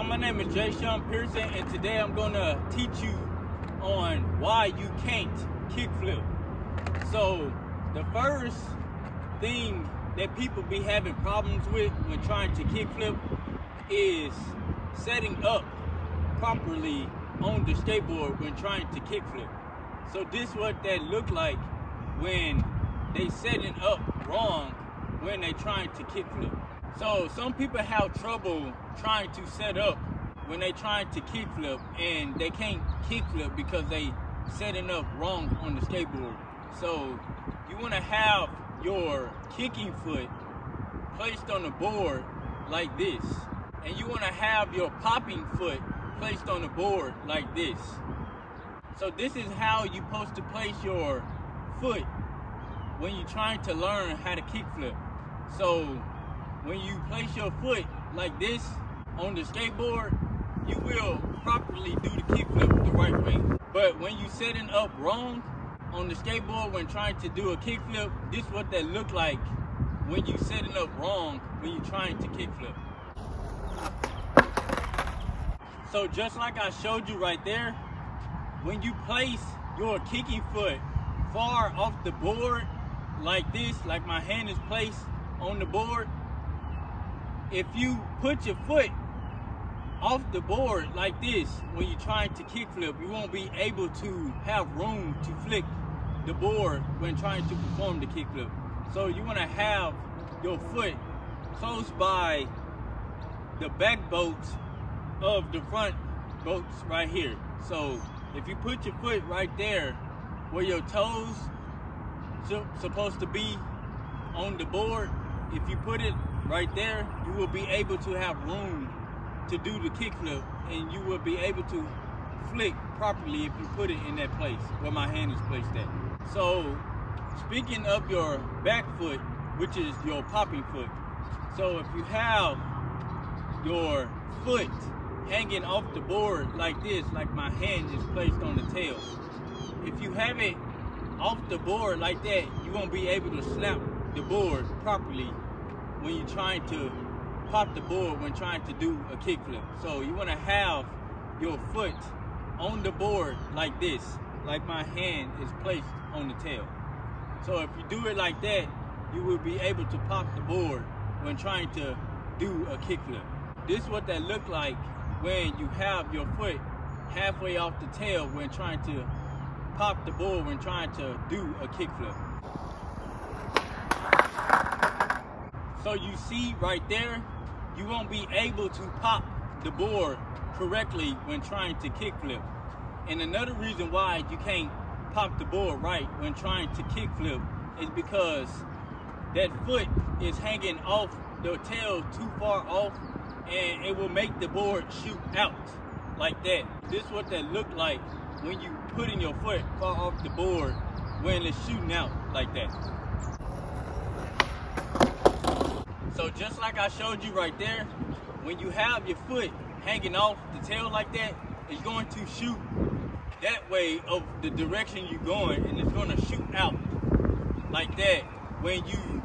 my name is Jay Sean Pearson, and today I'm gonna teach you on why you can't kickflip. So the first thing that people be having problems with when trying to kickflip is setting up properly on the skateboard when trying to kickflip. So this what that look like when they setting up wrong when they trying to kickflip. So some people have trouble trying to set up when they trying to kickflip, and they can't kickflip because they setting up wrong on the skateboard. So you want to have your kicking foot placed on the board like this, and you want to have your popping foot placed on the board like this. So this is how you're supposed to place your foot when you're trying to learn how to kickflip. So when you place your foot like this on the skateboard, you will properly do the kickflip the right way. But when you setting up wrong on the skateboard when trying to do a kickflip, this is what that look like when you setting up wrong when you're trying to kickflip. So just like I showed you right there, when you place your kicking foot far off the board like this, like my hand is placed on the board, if you put your foot off the board like this when you're trying to kickflip, you won't be able to have room to flick the board when trying to perform the kickflip. So you want to have your foot close by the back bolts of the front bolts right here. So if you put your foot right there where your toes supposed to be on the board, if you put it right there, you will be able to have room to do the kickflip, and you will be able to flick properly if you put it in that place where my hand is placed at. So speaking of your back foot, which is your popping foot, so if you have your foot hanging off the board like this, like my hand is placed on the tail, if you have it off the board like that, you won't be able to snap the board properly when you're trying to pop the board when trying to do a kickflip. So you want to have your foot on the board like this, like my hand is placed on the tail. So if you do it like that, you will be able to pop the board when trying to do a kickflip. This is what that look like when you have your foot halfway off the tail when trying to pop the board when trying to do a kickflip. So you see right there, you won't be able to pop the board correctly when trying to kickflip. And another reason why you can't pop the board right when trying to kickflip is because that foot is hanging off the tail too far off, and it will make the board shoot out like that. This is what that look like when you putting your foot far off the board when it's shooting out like that. So just like I showed you right there, when you have your foot hanging off the tail like that, it's going to shoot that way of the direction you're going, and it's going to shoot out like that when you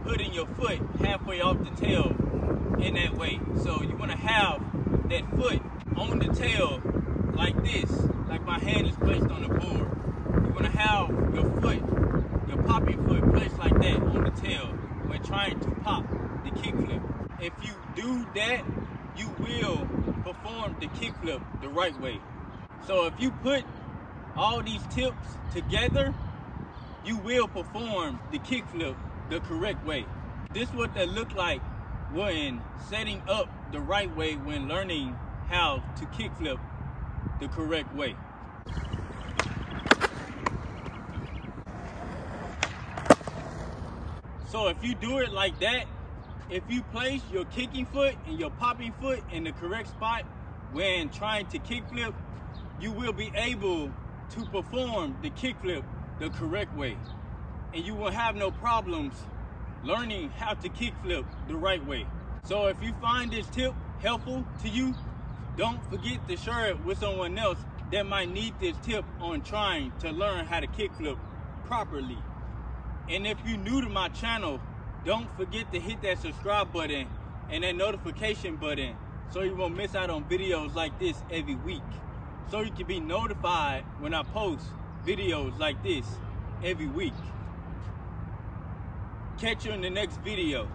putting your foot halfway off the tail in that way. So you want to have that foot on the tail like this, like my hand is placed on the board. You want to have your foot, your popping foot placed like that on the tail when trying to pop the kickflip. If you do that, you will perform the kickflip the right way. So if you put all these tips together, you will perform the kickflip the correct way. This is what that look like when setting up the right way when learning how to kickflip the correct way. So if you do it like that, if you place your kicking foot and your popping foot in the correct spot when trying to kickflip, you will be able to perform the kickflip the correct way. And you will have no problems learning how to kickflip the right way. So if you find this tip helpful to you, don't forget to share it with someone else that might need this tip on trying to learn how to kickflip properly. And if you're new to my channel, don't forget to hit that subscribe button and that notification button so you won't miss out on videos like this every week. So you can be notified when I post videos like this every week. Catch you in the next video.